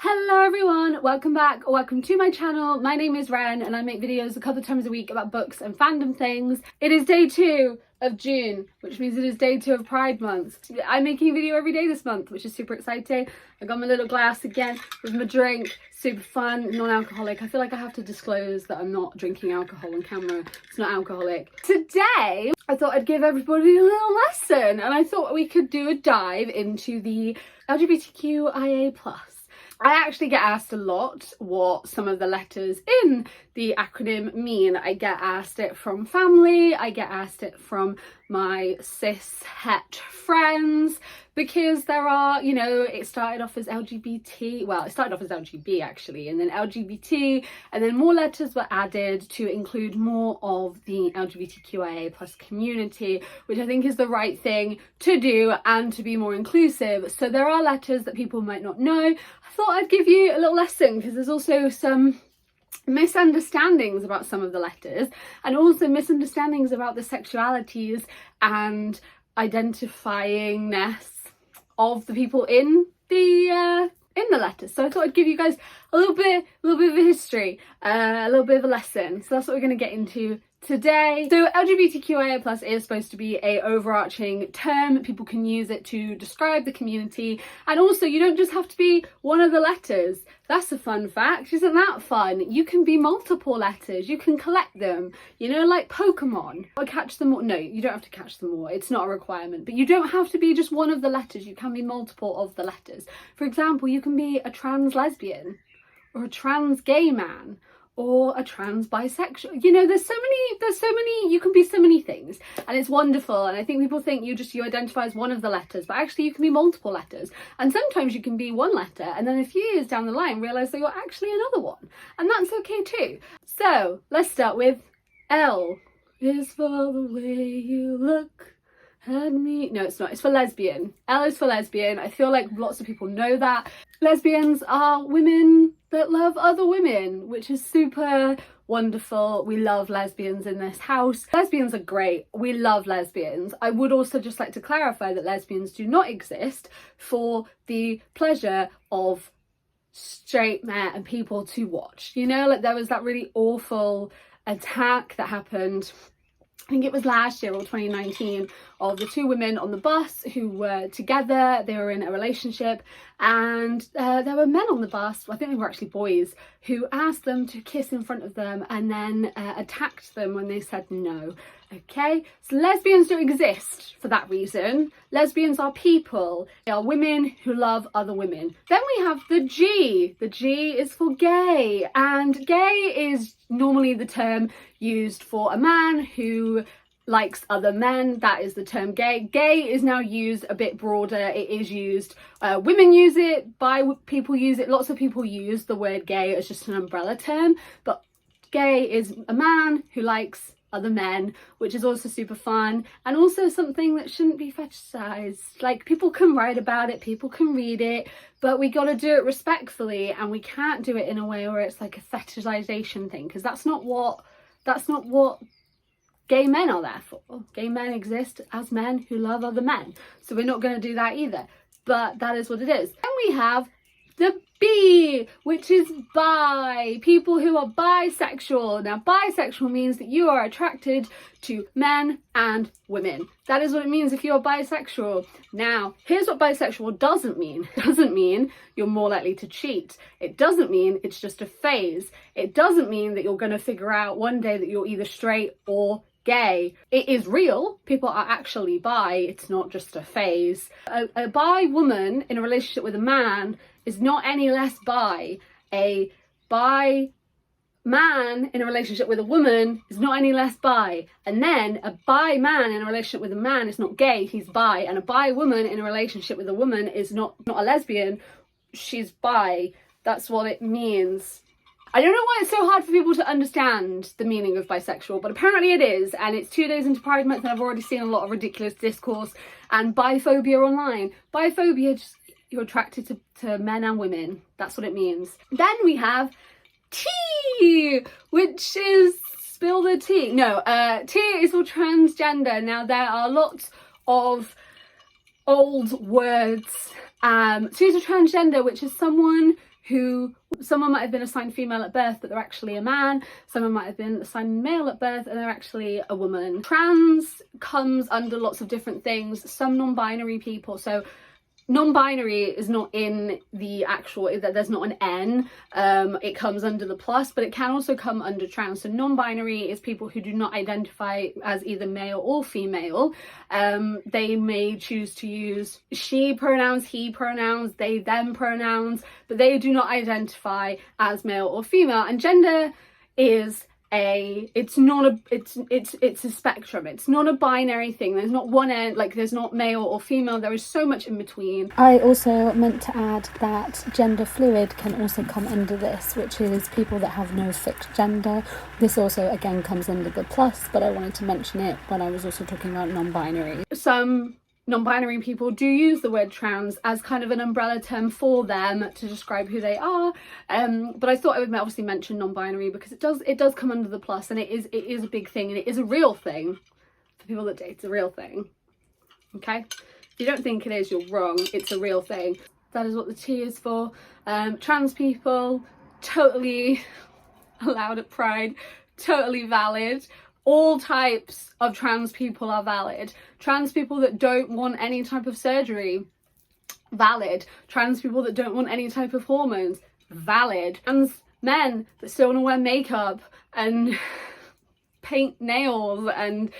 Hello everyone, welcome back or welcome to my channel. My name is Ren and I make videos a couple of times a week about books and fandom things. It is day 2 of June, which means it is day 2 of Pride Month. I'm making a video every day this month, which is super exciting. I got my little glass again with my drink, super fun, non-alcoholic. I feel like I have to disclose that I'm not drinking alcohol on camera. It's not alcoholic. Today, I thought I'd give everybody a little lesson and I thought we could do a dive into the LGBTQIA+. I actually get asked a lot what some of the letters in the acronym mean. I get asked it from family, I get asked it from my cis het friends, because there are, you know, it started off as LGBT, well, it started off as LGB actually, and then LGBT, and then more letters were added to include more of the LGBTQIA plus community, which I think is the right thing to do and to be more inclusive. So there are letters that people might not know. I thought I'd give you a little lesson because there's also some misunderstandings about some of the letters and also misunderstandings about the sexualities and identifyingness of the people in the letters. So I thought I'd give you guys a little bit of a history, a little bit of a lesson. So that's what we're going to get into today. So LGBTQIA plus is supposed to be a overarching term. People can use it to describe the community, and also you don't just have to be one of the letters. That's a fun fact. Isn't that fun? You can be multiple letters. You can collect them, you know, like Pokemon, or catch them all. No, you don't have to catch them all. It's not a requirement, but you don't have to be just one of the letters. You can be multiple of the letters. For example, you can be a trans lesbian or a trans gay man, or a trans bisexual. You know, there's so many, you can be so many things, and it's wonderful. And I think people think you identify as one of the letters, but actually you can be multiple letters, and sometimes you can be one letter and then a few years down the line realize that you're actually another one, and that's okay too. So let's start with L is for the way you look at me. No, it's not. It's for lesbian. L is for lesbian. I feel like lots of people know that. Lesbians are women that love other women, which is super wonderful. We love lesbians in this house. Lesbians are great. We love lesbians. I would also just like to clarify that lesbians do not exist for the pleasure of straight men and people to watch. You know, like there was that really awful attack that happened, I think it was last year or 2019, of the 2 women on the bus who were together. They were in a relationship, and there were men on the bus, I think they were actually boys, who asked them to kiss in front of them and then attacked them when they said no. Okay, so lesbians don't exist for that reason. Lesbians are people. They are women who love other women. Then we have the G. The G is for gay, and gay is normally the term used for a man who likes other men. That is the term gay. Gay is now used a bit broader. It is used, women use it, people use it, lots of people use the word gay as just an umbrella term, but gay is a man who likes other men, which is also super fun, and also something that shouldn't be fetishized. Like, people can write about it, people can read it, but we got to do it respectfully, and we can't do it in a way where it's like a fetishization thing, because that's not what gay men are there for. Gay men exist as men who love other men, so we're not going to do that either, but that is what it is. And we have the B, which is bi, people who are bisexual. Now, bisexual means that you are attracted to men and women. That is what it means if you're bisexual. Now, here's what bisexual doesn't mean. It doesn't mean you're more likely to cheat. It doesn't mean it's just a phase. It doesn't mean that you're going to figure out one day that you're either straight or gay. It is real. People are actually bi. It's not just a phase. A bi woman in a relationship with a man is not any less bi. A bi man in a relationship with a woman is not any less bi. And then a bi man in a relationship with a man is not gay, he's bi. And a bi woman in a relationship with a woman is not a lesbian, she's bi. That's what it means. I don't know why it's so hard for people to understand the meaning of bisexual, but apparently it is, and it's 2 days into Pride Month and I've already seen a lot of ridiculous discourse and biphobia online. Biphobia, just you're attracted to men and women. That's what it means. Then we have T, which is spill the tea. No, T is for transgender. Now there are lots of old words. So is a transgender, which is someone who, someone might have been assigned female at birth but they're actually a man, someone might have been assigned male at birth and they're actually a woman. Trans comes under lots of different things. Some non-binary people, so non-binary is not in the actual, there's not an N, it comes under the plus, but it can also come under trans. So non-binary is people who do not identify as either male or female. They may choose to use she pronouns, he pronouns, they them pronouns, but they do not identify as male or female. And gender is it's a spectrum. It's not a binary thing. There's not one end, like there's not male or female. There is so much in between. I also meant to add that gender fluid can also come under this, which is people that have no fixed gender. This also again comes under the plus, but I wanted to mention it when I was also talking about non-binary. Some non-binary people do use the word trans as kind of an umbrella term for them to describe who they are, but I thought I would obviously mention non-binary because it does come under the plus, and it is a big thing, and it is a real thing for people that date. It's a real thing, okay? If you don't think it is, you're wrong. It's a real thing. That is what the T is for. Trans people, totally allowed at Pride, totally valid. All types of trans people are valid. Trans people that don't want any type of surgery, valid. Trans people that don't want any type of hormones, valid. Trans men that still want to wear makeup and paint nails and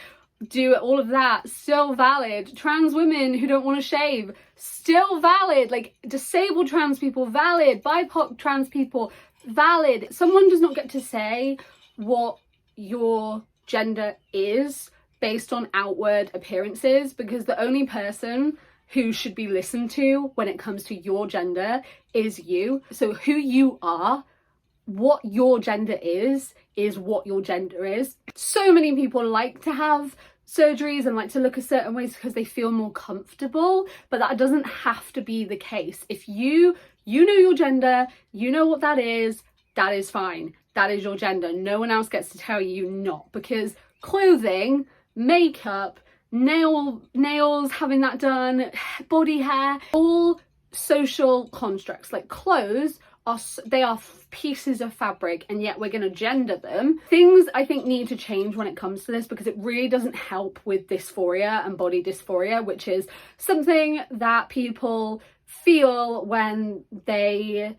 do all of that, still valid. Trans women who don't want to shave, still valid. Like disabled trans people, valid. BIPOC trans people, valid. Someone does not get to say what your gender is based on outward appearances, because the only person who should be listened to when it comes to your gender is you. So who you are, what your gender is what your gender is. So many people like to have surgeries and like to look a certain ways because they feel more comfortable, but that doesn't have to be the case. If you know your gender, you know what that is fine. That is your gender. No one else gets to tell you not, because clothing, makeup, nails, having that done, body hair, all social constructs. Like clothes they are pieces of fabric, and yet we're going to gender them. Things I think need to change when it comes to this, because it really doesn't help with dysphoria and body dysphoria, which is something that people feel when they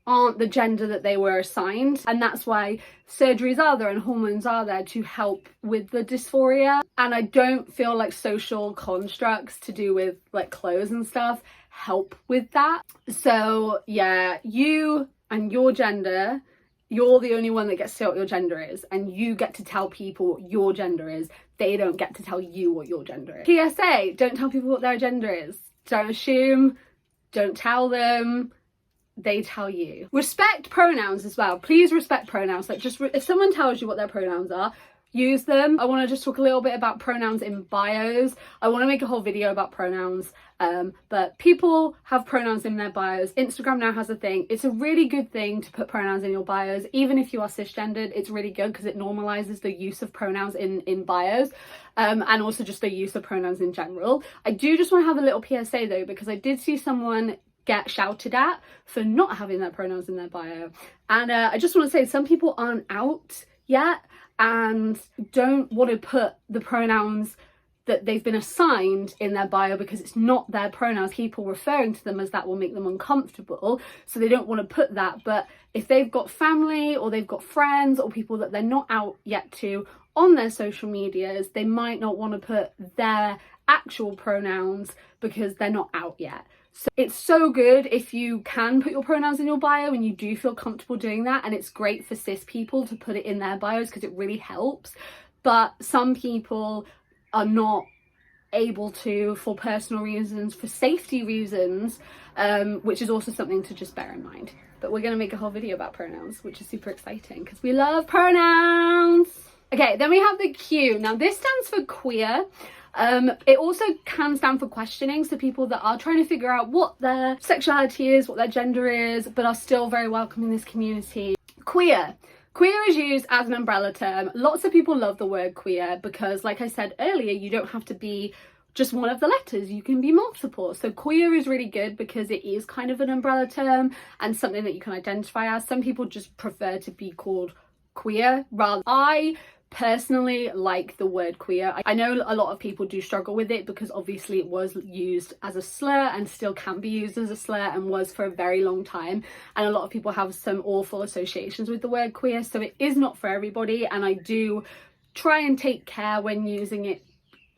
aren't the gender that they were assigned, and that's why surgeries are there and hormones are there to help with the dysphoria. And I don't feel like social constructs to do with like clothes and stuff help with that. So yeah, you and your gender, you're the only one that gets to say what your gender is, and you get to tell people what your gender is. They don't get to tell you what your gender is. PSA, don't tell people what their gender is. Don't assume, don't tell them, they tell you. Respect pronouns as well. Please respect pronouns. Like just if someone tells you what their pronouns are, use them. I want to just talk a little bit about pronouns in bios. I want to make a whole video about pronouns, but people have pronouns in their bios. Instagram now has a thing. It's a really good thing to put pronouns in your bios. Even if you are cisgendered, it's really good because it normalizes the use of pronouns in bios, and also just the use of pronouns in general. I do just want to have a little PSA though, because I did see someone get shouted at for not having their pronouns in their bio, and I just want to say some people aren't out yet and don't want to put the pronouns that they've been assigned in their bio because it's not their pronouns. People referring to them as that will make them uncomfortable, so they don't want to put that. But if they've got family or they've got friends or people that they're not out yet to on their social medias, they might not want to put their actual pronouns because they're not out yet. So it's so good if you can put your pronouns in your bio and you do feel comfortable doing that, and it's great for cis people to put it in their bios because it really helps. But some people are not able to for personal reasons, for safety reasons, which is also something to just bear in mind. But we're going to make a whole video about pronouns, which is super exciting because we love pronouns. Okay, then we have the Q. Now this stands for queer. It also can stand for questioning, so people that are trying to figure out what their sexuality is, what their gender is, but are still very welcome in this community. Queer. Queer is used as an umbrella term. Lots of people love the word queer because, like I said earlier, you don't have to be just one of the letters. You can be multiple. So queer is really good because it is kind of an umbrella term and something that you can identify as. Some people just prefer to be called queer rather. I personally like the word queer. I know a lot of people do struggle with it because obviously it was used as a slur and still can be used as a slur and was for a very long time, and a lot of people have some awful associations with the word queer, so it is not for everybody, and I do try and take care when using it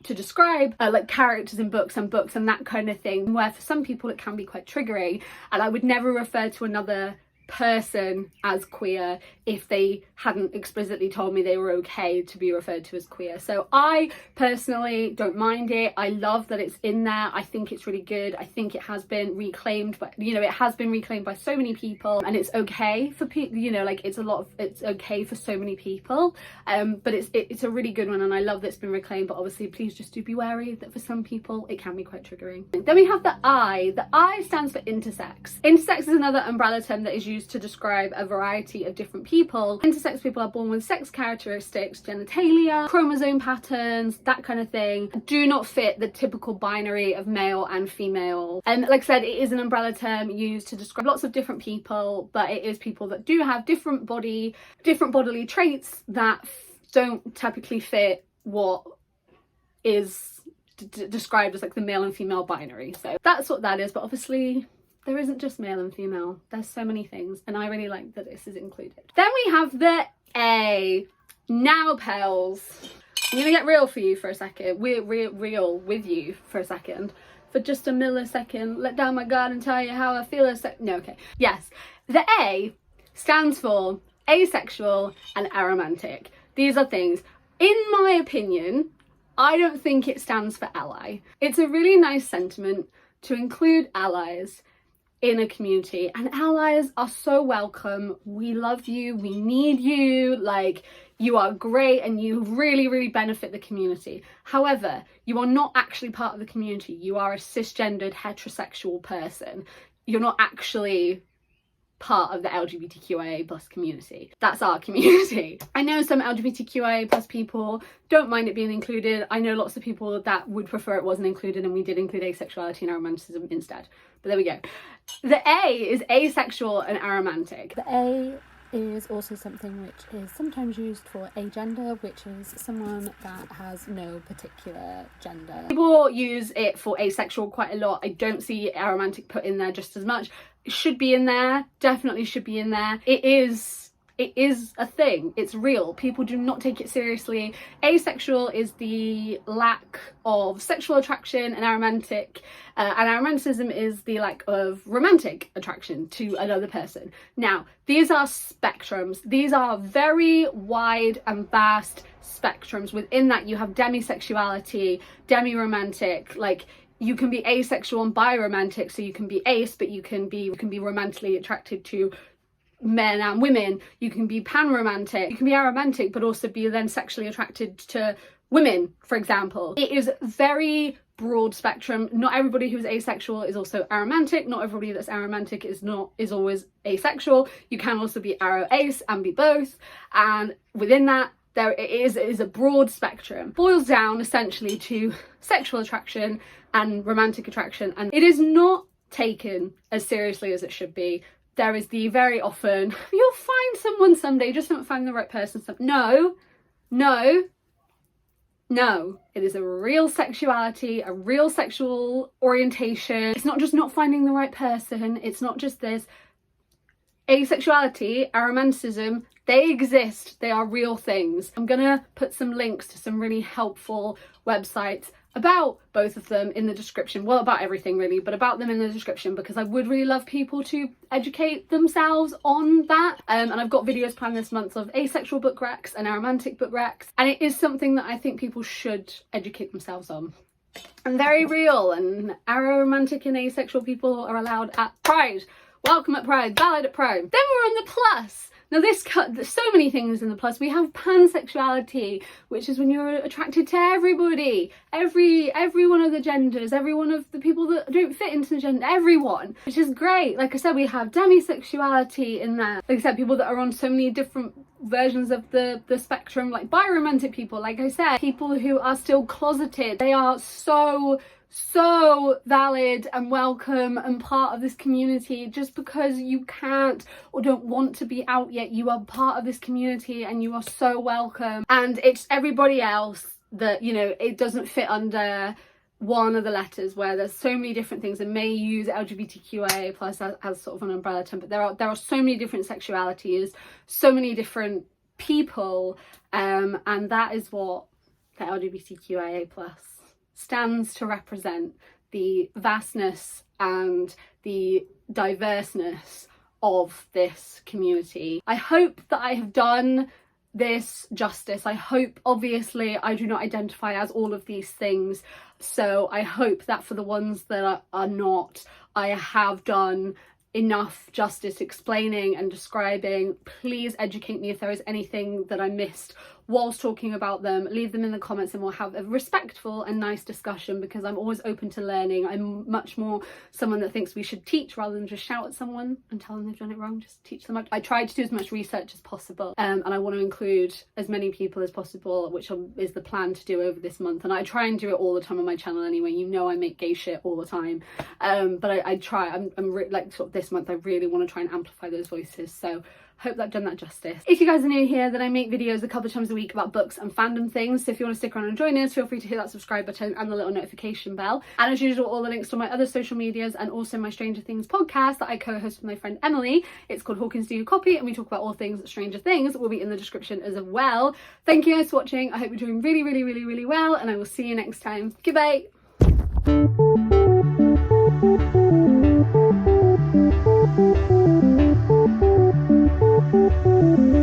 to describe like characters in books and that kind of thing, where for some people it can be quite triggering, and I would never refer to another person as queer if they hadn't explicitly told me they were okay to be referred to as queer. So I personally don't mind it. I love that it's in there. I think it's really good. I think it has been reclaimed, but you know, it has been reclaimed by so many people, and it's okay for people, you know, like it's okay for so many people, but it's a really good one, and I love that it's been reclaimed. But obviously please just do be wary that for some people it can be quite triggering. Then we have the I. The I stands for intersex. Intersex is another umbrella term that is used to describe a variety of different people. Intersex people are born with sex characteristics, genitalia, chromosome patterns, that kind of thing, do not fit the typical binary of male and female. And like I said, it is an umbrella term used to describe lots of different people, but it is people that do have different bodily traits that don't typically fit what is described as like the male and female binary. So that's what that is, but obviously there isn't just male and female, there's so many things, and I really like that this is included. Then we have the A. Now pals, I'm gonna get real for you for a second. We're real with you for a second, for just a millisecond. Let down my guard and tell you how I feel no, okay. Yes, the A stands for asexual and aromantic. These are things, in my opinion, I don't think it stands for ally. It's a really nice sentiment to include allies in a community, and allies are so welcome. We love you, we need you, like you are great and you really benefit the community. However, you are not actually part of the community. You are a cisgendered heterosexual person. You're not actually part of the LGBTQIA plus community. That's our community. I know some LGBTQIA plus people don't mind it being included. I know lots of people that would prefer it wasn't included, and we did include asexuality and aromanticism instead. But there we go. The A is asexual and aromantic. The A is also something which is sometimes used for agender, which is someone that has no particular gender. People use it for asexual quite a lot. I don't see aromantic put in there just as much. It should be in there, definitely should be in there. It is a thing, it's real. People do not take it seriously. Asexual is the lack of sexual attraction, and aromantic and aromanticism is the lack of romantic attraction to another person. Now, these are spectrums. These are very wide and vast spectrums. Within that you have demisexuality, demi-romantic, like you can be asexual and biromantic, so you can be ace, but you can be romantically attracted to men and women. You can be pan-romantic, you can be aromantic but also be then sexually attracted to women, for example. It is very broad spectrum. Not everybody who's asexual is also aromantic. Not everybody that's aromantic is always asexual. You can also be aro-ace and be both, and within that there is a broad spectrum. Boils down essentially to sexual attraction and romantic attraction, and it is not taken as seriously as it should be. There is the very often, you'll find someone someday, just don't find the right person. No. It is a real sexuality, a real sexual orientation. It's not just not finding the right person. It's not just this. Asexuality, aromanticism, they exist. They are real things. I'm gonna put some links to some really helpful websites about both of them in the description. Well, about everything really, but about them in the description, because I would really love people to educate themselves on that. And I've got videos planned this month of asexual book recs and aromantic book recs, and it is something that I think people should educate themselves on. And very real, and aromantic and asexual people are allowed at Pride. Welcome at Pride, valid at Pride. Then we're on the plus. Now there's so many things in the plus. We have pansexuality, which is when you're attracted to everybody, every one of the genders, every one of the people that don't fit into the gender, everyone, which is great. Like I said, we have demisexuality in there. Like I said, people that are on so many different versions of the spectrum, like biromantic people, like I said, people who are still closeted. They are so valid and welcome and part of this community. Just because you can't or don't want to be out yet, you are part of this community and you are so welcome. And it's everybody else that, you know, it doesn't fit under one of the letters, where there's so many different things, and may use LGBTQIA plus as sort of an umbrella term, but there are so many different sexualities, so many different people, and that is what the LGBTQIA plus stands to represent: the vastness and the diverseness of this community. I hope that I have done this justice. I hope, obviously, I do not identify as all of these things, so I hope that for the ones that are not, I have done enough justice explaining and describing. Please educate me if there is anything that I missed whilst talking about them. Leave them in the comments and we'll have a respectful and nice discussion, because I'm always open to learning. I'm much more someone that thinks we should teach rather than just shout at someone and tell them they've done it wrong. Just teach them. I try to do as much research as possible, and I want to include as many people as possible, which is the plan to do over this month. And I try and do it all the time on my channel anyway. You know I make gay shit all the time, but I try. Like sort of this month I really want to try and amplify those voices, so hope that I've done that justice. If you guys are new here, then I make videos a couple of times a week about books and fandom things, so if you want to stick around and join us, feel free to hit that subscribe button and the little notification bell. And as usual, all the links to my other social medias and also my Stranger Things podcast that I co-host with my friend Emily. It's called Hawkins Do You Copy, and we talk about all things Stranger Things. Will be in the description as well. Thank you guys for watching. I hope you're doing really well, and I will see you next time. Goodbye.